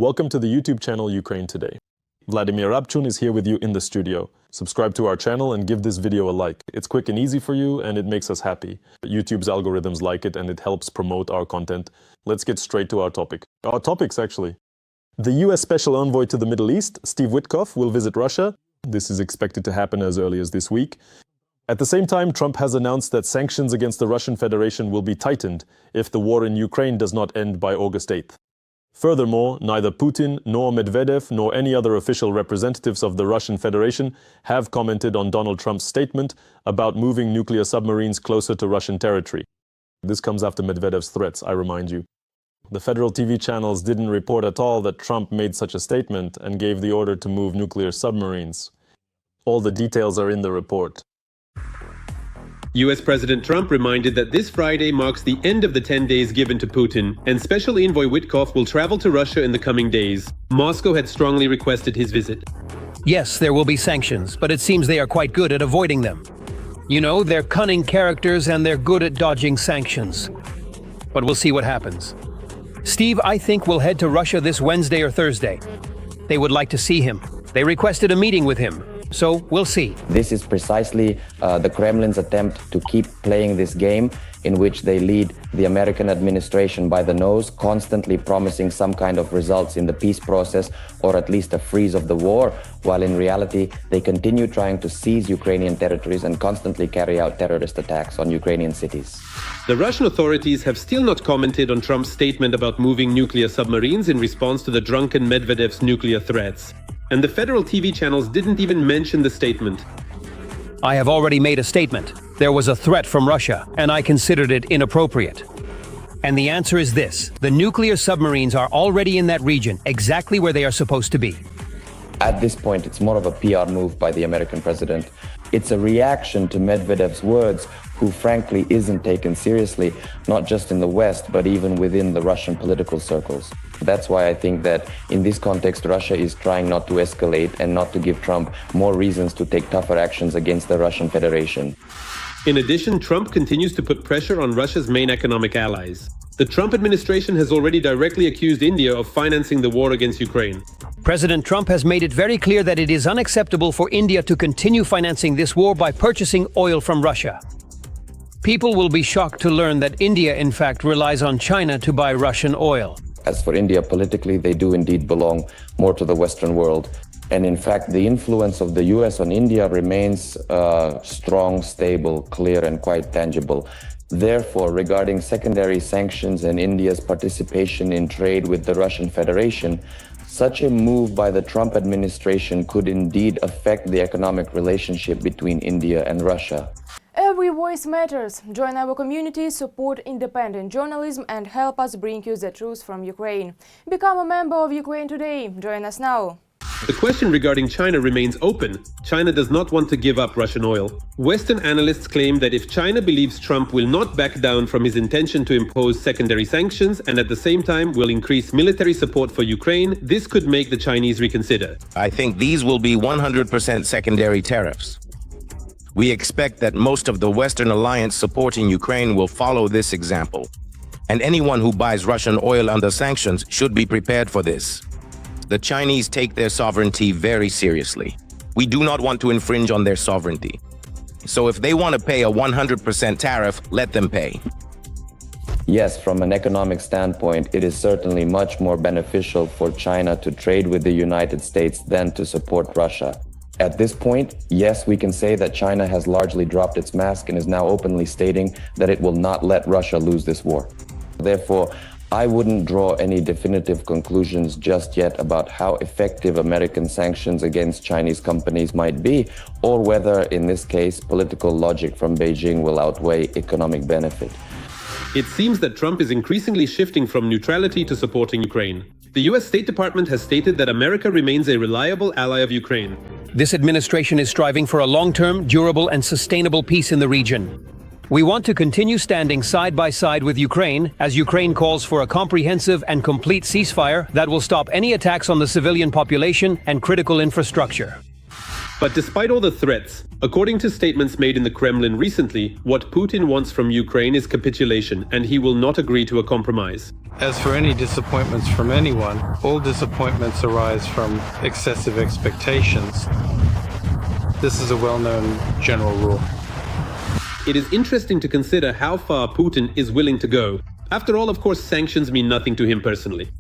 Welcome to the YouTube channel Ukraine Today. Vladimir Rabchun is here with you in the studio. Subscribe to our channel and give this video a like. It's quick and easy for you and it makes us happy. YouTube's algorithms like it and it helps promote our content. Let's get straight to our topic. Our topics, actually. The US Special Envoy to the Middle East, Steve Witkoff, will visit Russia. This is expected to happen as early as this week. At the same time, Trump has announced that sanctions against the Russian Federation will be tightened if the war in Ukraine does not end by August 8th. Furthermore, neither Putin nor Medvedev nor any other official representatives of the Russian Federation have commented on Donald Trump's statement about moving nuclear submarines closer to Russian territory. This comes after Medvedev's threats, I remind you. The federal TV channels didn't report at all that Trump made such a statement and gave the order to move nuclear submarines. All the details are in the report. US President Trump reminded that this Friday marks the end of the 10 days given to Putin, and Special Envoy Witkoff will travel to Russia in the coming days. Moscow had strongly requested his visit. Yes, there will be sanctions, but it seems they are quite good at avoiding them. You know, they're cunning characters and they're good at dodging sanctions. But we'll see what happens. Steve, I think, will head to Russia this Wednesday or Thursday. They would like to see him. They requested a meeting with him. So, we'll see. This is precisely the Kremlin's attempt to keep playing this game in which they lead the American administration by the nose, constantly promising some kind of results in the peace process or at least a freeze of the war, while in reality they continue trying to seize Ukrainian territories and constantly carry out terrorist attacks on Ukrainian cities. The Russian authorities have still not commented on Trump's statement about moving nuclear submarines in response to the drunken Medvedev's nuclear threats. And the federal TV channels didn't even mention the statement. I have already made a statement. There was a threat from Russia, and I considered it inappropriate. And the answer is this: the nuclear submarines are already in that region, exactly where they are supposed to be. At this point, it's more of a PR move by the American president. It's a reaction to Medvedev's words, who frankly isn't taken seriously, not just in the West, but even within the Russian political circles. That's why I think that in this context, Russia is trying not to escalate and not to give Trump more reasons to take tougher actions against the Russian Federation. In addition, Trump continues to put pressure on Russia's main economic allies. The Trump administration has already directly accused India of financing the war against Ukraine. President Trump has made it very clear that it is unacceptable for India to continue financing this war by purchasing oil from Russia. People will be shocked to learn that India, in fact, relies on China to buy Russian oil. As for India politically, they do indeed belong more to the Western world. And in fact, the influence of the US on India remains strong, stable, clear, and quite tangible. Therefore, regarding secondary sanctions and India's participation in trade with the Russian Federation, such a move by the Trump administration could indeed affect the economic relationship between India and Russia. Every voice matters. Join our community, support independent journalism and help us bring you the truth from Ukraine. Become a member of Ukraine Today. Join us now. The question regarding China remains open. China does not want to give up Russian oil. Western analysts claim that if China believes Trump will not back down from his intention to impose secondary sanctions and at the same time will increase military support for Ukraine, this could make the Chinese reconsider. I think these will be 100% secondary tariffs. We expect that most of the Western alliance supporting Ukraine will follow this example. And anyone who buys Russian oil under sanctions should be prepared for this. The Chinese take their sovereignty very seriously. We do not want to infringe on their sovereignty. So if they want to pay a 100% tariff, let them pay. Yes, from an economic standpoint, it is certainly much more beneficial for China to trade with the United States than to support Russia. At this point, yes, we can say that China has largely dropped its mask and is now openly stating that it will not let Russia lose this war. Therefore, I wouldn't draw any definitive conclusions just yet about how effective American sanctions against Chinese companies might be, or whether, in this case, political logic from Beijing will outweigh economic benefit. It seems that Trump is increasingly shifting from neutrality to supporting Ukraine. The US State Department has stated that America remains a reliable ally of Ukraine. This administration is striving for a long-term, durable, and sustainable peace in the region. We want to continue standing side by side with Ukraine as Ukraine calls for a comprehensive and complete ceasefire that will stop any attacks on the civilian population and critical infrastructure. But despite all the threats, According to statements made in the Kremlin recently, what Putin wants from Ukraine is capitulation, and he will not agree to a compromise. As for any disappointments from anyone, all disappointments arise from excessive expectations. This is a well-known general rule. It is interesting to consider how far Putin is willing to go. After all, of course, sanctions mean nothing to him personally.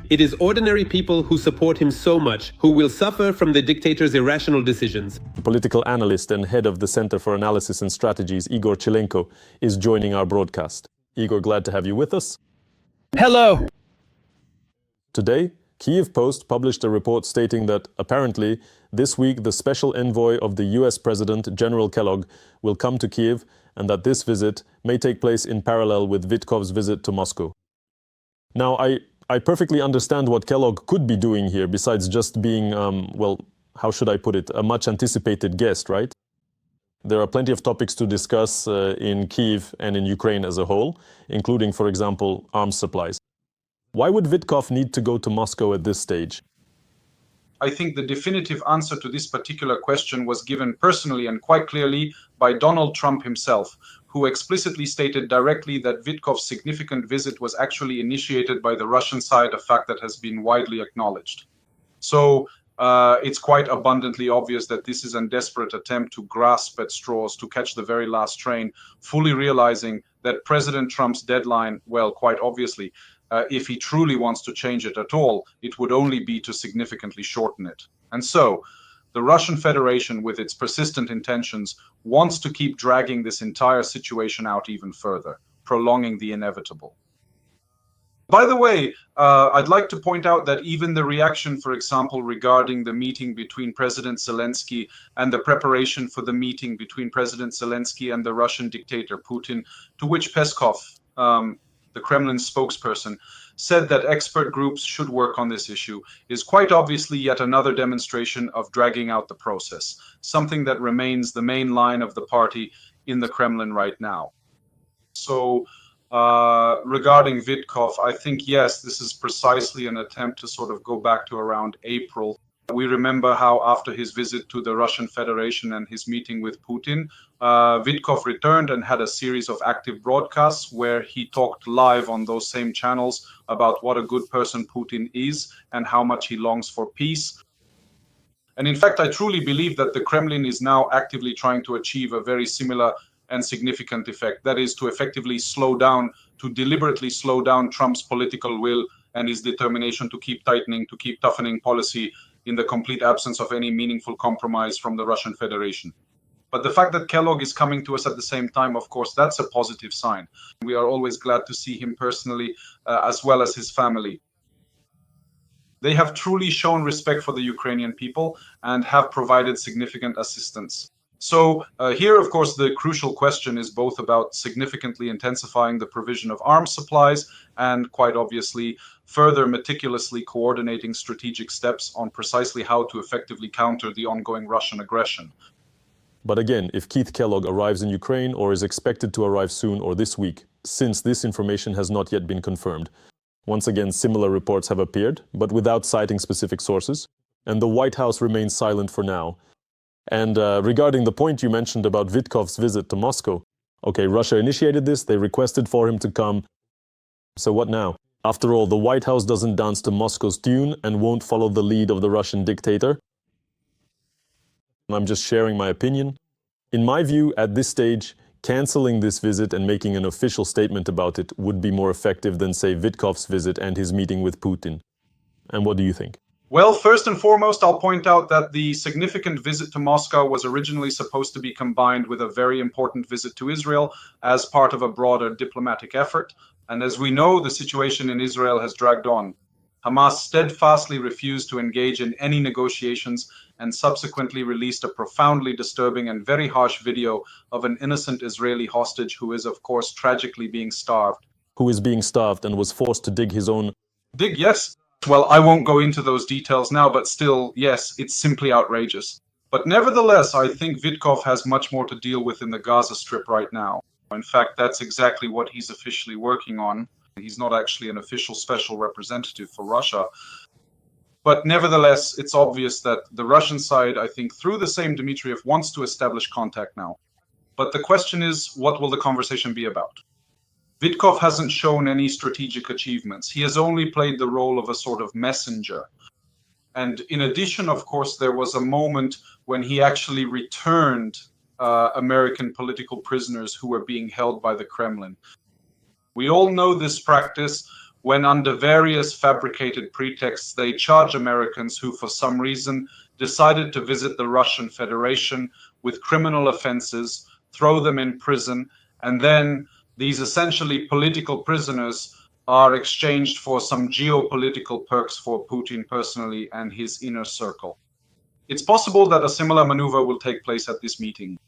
It is ordinary people who support him so much who will suffer from the dictator's irrational decisions. Political analyst and head of the Center for Analysis and Strategies, Igor Chilenko, is joining our broadcast. Igor, glad to have you with us. Hello! Today, Kyiv Post published a report stating that, apparently, this week the special envoy of the US President, General Kellogg, will come to Kyiv, and that this visit may take place in parallel with Witkov's visit to Moscow. Now, I perfectly understand what Kellogg could be doing here, besides just being, well, how should I put it, a much-anticipated guest, right? There are plenty of topics to discuss in Kyiv and in Ukraine as a whole, including, for example, arms supplies. Why would Witkov need to go to Moscow at this stage? I think the definitive answer to this particular question was given personally and quite clearly by Donald Trump himself, who explicitly stated directly that Witkov's significant visit was actually initiated by the Russian side, a fact that has been widely acknowledged. So it's quite abundantly obvious that this is a desperate attempt to grasp at straws, to catch the very last train, fully realizing that President Trump's deadline, well, quite obviously, if he truly wants to change it at all, it would only be to significantly shorten it. And so, the Russian Federation, with its persistent intentions, wants to keep dragging this entire situation out even further, prolonging the inevitable. By the way, I'd like to point out that even the reaction, for example, regarding the meeting between President Zelensky and the preparation for the meeting between President Zelensky and the Russian dictator Putin, to which Peskov, the Kremlin spokesperson, said that expert groups should work on this issue, is quite obviously yet another demonstration of dragging out the process, something that remains the main line of the party in the Kremlin right now. So, regarding Witkov, I think, yes, this is precisely an attempt to sort of go back to around April. We remember how after his visit to the Russian Federation and his meeting with Putin, Witkov returned and had a series of active broadcasts where he talked live on those same channels about what a good person Putin is and how much he longs for peace. And in fact, I truly believe that the Kremlin is now actively trying to achieve a very similar and significant effect. That is to effectively slow down, to deliberately slow down Trump's political will and his determination to keep tightening, to keep toughening policy in the complete absence of any meaningful compromise from the Russian Federation. But the fact that Kellogg is coming to us at the same time, of course, that's a positive sign. We are always glad to see him personally, as well as his family. They have truly shown respect for the Ukrainian people and have provided significant assistance. So here, of course, the crucial question is both about significantly intensifying the provision of arms supplies and, quite obviously, further meticulously coordinating strategic steps on precisely how to effectively counter the ongoing Russian aggression. But again, if Keith Kellogg arrives in Ukraine or is expected to arrive soon or this week, since this information has not yet been confirmed, once again, similar reports have appeared, but without citing specific sources, and the White House remains silent for now. And regarding the point you mentioned about Witkov's visit to Moscow, okay, Russia initiated this, they requested for him to come. So what now? After all, the White House doesn't dance to Moscow's tune and won't follow the lead of the Russian dictator. I'm just sharing my opinion. In my view, at this stage, canceling this visit and making an official statement about it would be more effective than, say, Witkov's visit and his meeting with Putin. And what do you think? Well, first and foremost, I'll point out that the significant visit to Moscow was originally supposed to be combined with a very important visit to Israel as part of a broader diplomatic effort. And as we know, the situation in Israel has dragged on. Hamas steadfastly refused to engage in any negotiations and subsequently released a profoundly disturbing and very harsh video of an innocent Israeli hostage who is, of course, tragically being starved. Who is being starved and was forced to dig his own... Dig, yes. Well, I won't go into those details now, but still, yes, it's simply outrageous. But nevertheless, I think Witkov has much more to deal with in the Gaza Strip right now. In fact, that's exactly what he's officially working on. He's not actually an official special representative for Russia. But nevertheless, it's obvious that the Russian side, I think, through the same Dmitriev, wants to establish contact now. But the question is, what will the conversation be about? Vitkov hasn't shown any strategic achievements. He has only played the role of a sort of messenger. And in addition, of course, there was a moment when he actually returned American political prisoners who were being held by the Kremlin. We all know this practice when, under various fabricated pretexts, they charge Americans who, for some reason, decided to visit the Russian Federation with criminal offenses, throw them in prison, and then these essentially political prisoners are exchanged for some geopolitical perks for Putin personally and his inner circle. It's possible that a similar maneuver will take place at this meeting.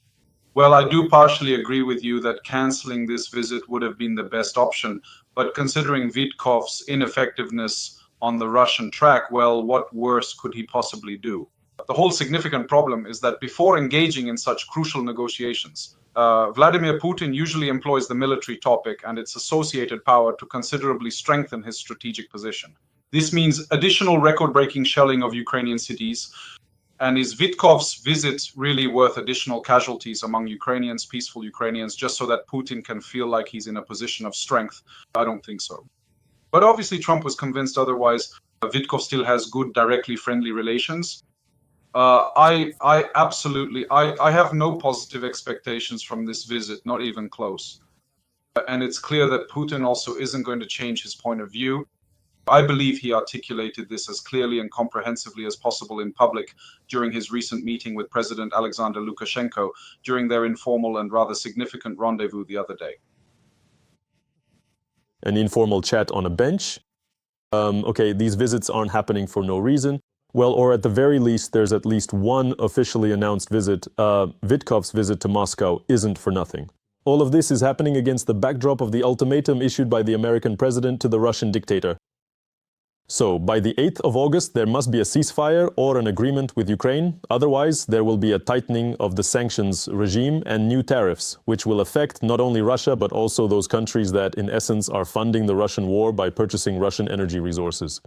Well, I do partially agree with you that cancelling this visit would have been the best option, but considering Vitkov's ineffectiveness on the Russian track, well, what worse could he possibly do? The whole significant problem is that before engaging in such crucial negotiations, Vladimir Putin usually employs the military topic and its associated power to considerably strengthen his strategic position. This means additional record-breaking shelling of Ukrainian cities. And is Vitkov's visit really worth additional casualties among Ukrainians, peaceful Ukrainians, just so that Putin can feel like he's in a position of strength? I don't think so. But obviously Trump was convinced otherwise. Vitkov still has good, directly friendly relations. I have no positive expectations from this visit, not even close. And it's clear that Putin also isn't going to change his point of view. I believe he articulated this as clearly and comprehensively as possible in public during his recent meeting with President Alexander Lukashenko during their informal and rather significant rendezvous the other day. An informal chat on a bench? Okay, these visits aren't happening for no reason. Well, or at the very least, there's at least one officially announced visit. Vitkov's visit to Moscow isn't for nothing. All of this is happening against the backdrop of the ultimatum issued by the American president to the Russian dictator. So, by the 8th of August, there must be a ceasefire or an agreement with Ukraine. Otherwise, there will be a tightening of the sanctions regime and new tariffs, which will affect not only Russia, but also those countries that, in essence, are funding the Russian war by purchasing Russian energy resources.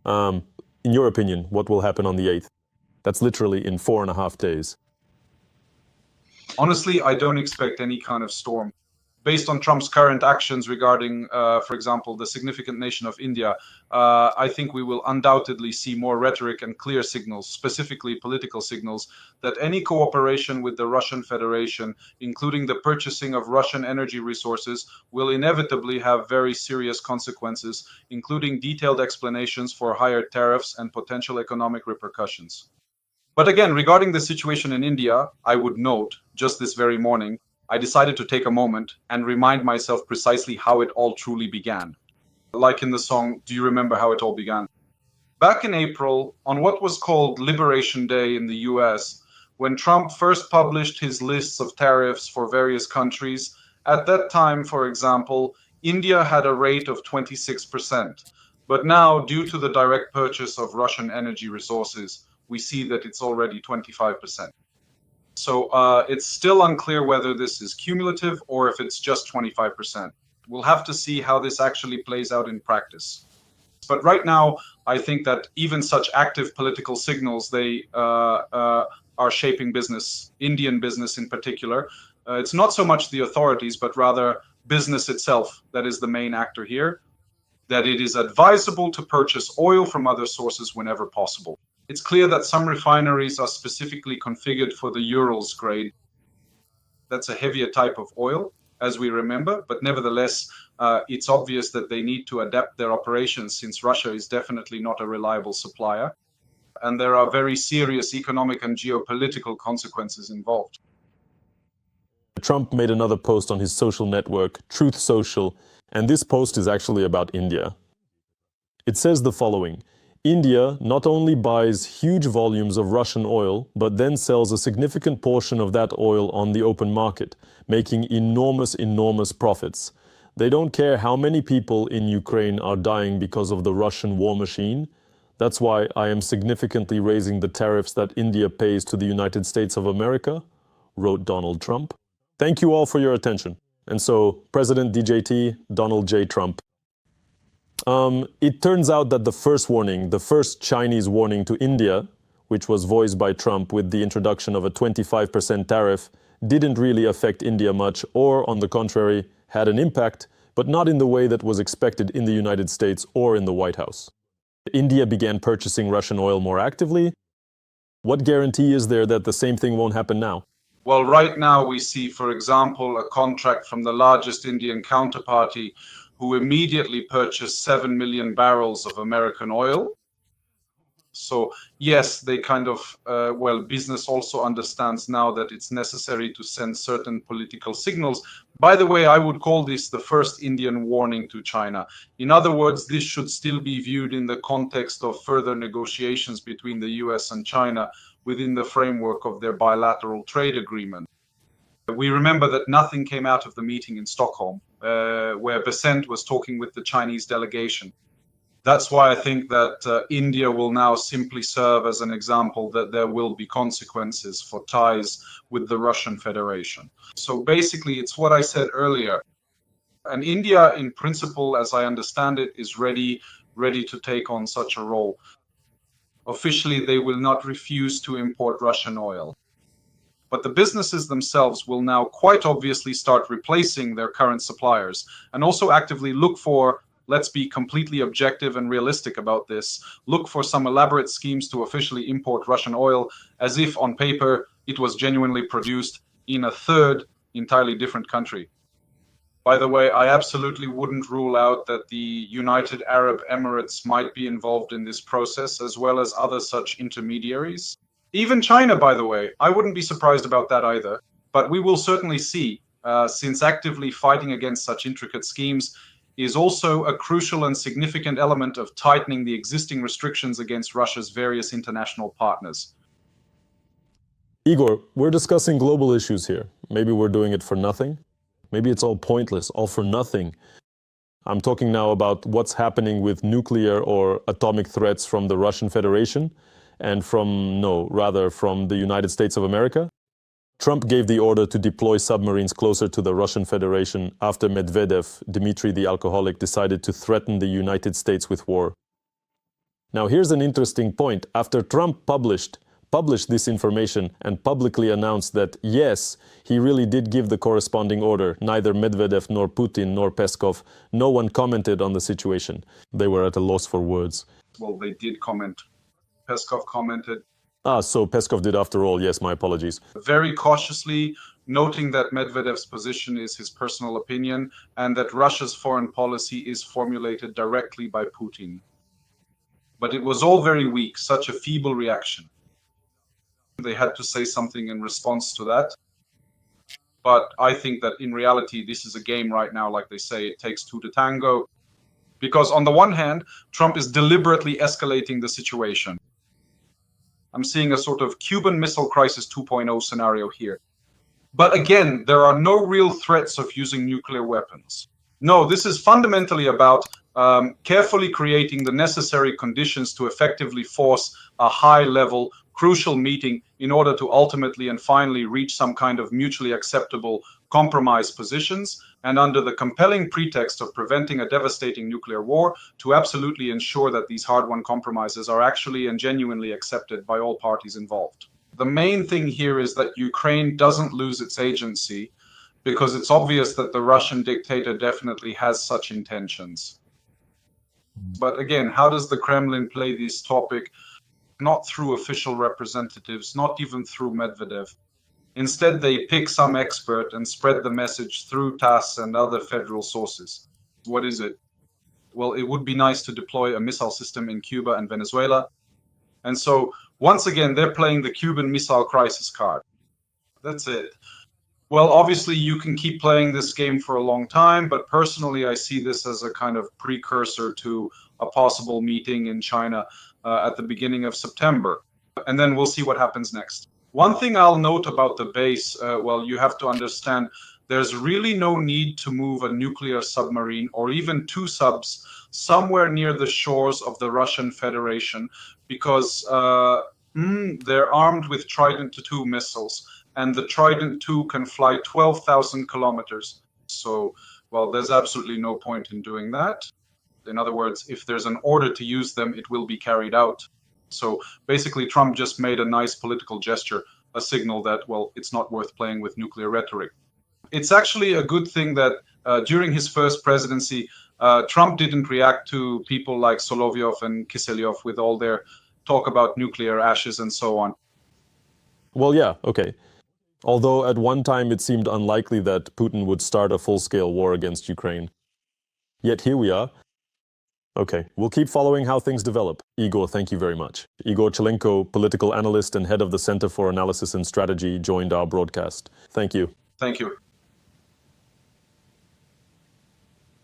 In your opinion, what will happen on the 8th? That's literally in 4.5 days. Honestly, I don't expect any kind of storm. Based on Trump's current actions regarding, for example, the significant nation of India, I think we will undoubtedly see more rhetoric and clear signals, specifically political signals, that any cooperation with the Russian Federation, including the purchasing of Russian energy resources, will inevitably have very serious consequences, including detailed explanations for higher tariffs and potential economic repercussions. But again, regarding the situation in India, I would note, just this very morning, I decided to take a moment and remind myself precisely how it all truly began. Like in the song, Do You Remember How It All Began? Back in April, on what was called Liberation Day in the US, when Trump first published his lists of tariffs for various countries, at that time, for example, India had a rate of 26%. But now, due to the direct purchase of Russian energy resources, we see that it's already 25%. So it's still unclear whether this is cumulative or if it's just 25%. We'll have to see how this actually plays out in practice. But right now, I think that even such active political signals, they are shaping business, Indian business in particular. It's not so much the authorities, but rather business itself that is the main actor here, that it is advisable to purchase oil from other sources whenever possible. It's clear that some refineries are specifically configured for the Urals grade. That's a heavier type of oil, as we remember, but nevertheless, it's obvious that they need to adapt their operations since Russia is definitely not a reliable supplier. And there are very serious economic and geopolitical consequences involved. Trump made another post on his social network, Truth Social, and this post is actually about India. It says the following: India not only buys huge volumes of Russian oil, but then sells a significant portion of that oil on the open market, making enormous profits. They don't care how many people in Ukraine are dying because of the Russian war machine. That's why I am significantly raising the tariffs that India pays to the United States of America, wrote Donald Trump. Thank you all for your attention. And so, President DJT, Donald J. Trump. It turns out that the first warning, the first Chinese warning to India, which was voiced by Trump with the introduction of a 25% tariff, didn't really affect India much, or on the contrary, had an impact, but not in the way that was expected in the United States or in the White House. India began purchasing Russian oil more actively. What guarantee is there that the same thing won't happen now? Well, right now we see, for example, a contract from the largest Indian counterparty who immediately purchased 7 million barrels of American oil. So yes, they kind of, business also understands now that it's necessary to send certain political signals. By the way, I would call this the first Indian warning to China. In other words, this should still be viewed in the context of further negotiations between the US and China within the framework of their bilateral trade agreement. We remember that nothing came out of the meeting in Stockholm, where Besant was talking with the Chinese delegation. That's why I think that India will now simply serve as an example that there will be consequences for ties with the Russian Federation. So basically, it's what I said earlier. And India, in principle, as I understand it, is ready to take on such a role. Officially, they will not refuse to import Russian oil. But the businesses themselves will now quite obviously start replacing their current suppliers and also actively look for, let's be completely objective and realistic about this, look for some elaborate schemes to officially import Russian oil as if on paper it was genuinely produced in a third entirely different country. By the way, I absolutely wouldn't rule out that the United Arab Emirates might be involved in this process, as well as other such intermediaries. Even China, by the way, I wouldn't be surprised about that either. But we will certainly see, since actively fighting against such intricate schemes is also a crucial and significant element of tightening the existing restrictions against Russia's various international partners. Igor, we're discussing global issues here. Maybe we're doing it for nothing. Maybe it's all pointless, all for nothing. I'm talking now about what's happening with nuclear or atomic threats from the Russian Federation and from the United States of America. Trump gave the order to deploy submarines closer to the Russian Federation after Medvedev, Dmitry the alcoholic, decided to threaten the United States with war. Now here's an interesting point. After Trump published this information and publicly announced that, yes, he really did give the corresponding order, neither Medvedev nor Putin nor Peskov, no one commented on the situation. They were at a loss for words. Well, they did comment. Peskov commented. So Peskov did after all, yes, my apologies. Very cautiously, noting that Medvedev's position is his personal opinion and that Russia's foreign policy is formulated directly by Putin. But it was all very weak, such a feeble reaction. They had to say something in response to that. But I think that in reality, this is a game right now, like they say, it takes two to tango. Because on the one hand, Trump is deliberately escalating the situation. I'm seeing a sort of Cuban Missile Crisis 2.0 scenario here. But again, there are no real threats of using nuclear weapons. No, this is fundamentally about carefully creating the necessary conditions to effectively force a high-level, crucial meeting in order to ultimately and finally reach some kind of mutually acceptable compromise positions, and under the compelling pretext of preventing a devastating nuclear war, to absolutely ensure that these hard-won compromises are actually and genuinely accepted by all parties involved. The main thing here is that Ukraine doesn't lose its agency, because it's obvious that the Russian dictator definitely has such intentions. But again, how does the Kremlin play this topic? Not through official representatives, not even through Medvedev. Instead, they pick some expert and spread the message through TASS and other federal sources. What is it? Well, it would be nice to deploy a missile system in Cuba and Venezuela. And so, once again, they're playing the Cuban Missile Crisis card. That's it. Well, obviously, you can keep playing this game for a long time, but personally, I see this as a kind of precursor to a possible meeting in China at the beginning of September. And then we'll see what happens next. One thing I'll note about the base, you have to understand, there's really no need to move a nuclear submarine or even two subs somewhere near the shores of the Russian Federation, because they're armed with Trident II missiles. And the Trident II can fly 12,000 kilometers. So, well, there's absolutely no point in doing that. In other words, if there's an order to use them, it will be carried out. So basically, Trump just made a nice political gesture, a signal that, well, it's not worth playing with nuclear rhetoric. It's actually a good thing that during his first presidency, Trump didn't react to people like Solovyov and Kiselyov with all their talk about nuclear ashes and so on. Well, yeah, okay. Although at one time it seemed unlikely that Putin would start a full-scale war against Ukraine. Yet here we are. Okay, we'll keep following how things develop. Igor, thank you very much. Igor Chelenko, political analyst and head of the Center for Analysis and Strategy, joined our broadcast. Thank you. Thank you.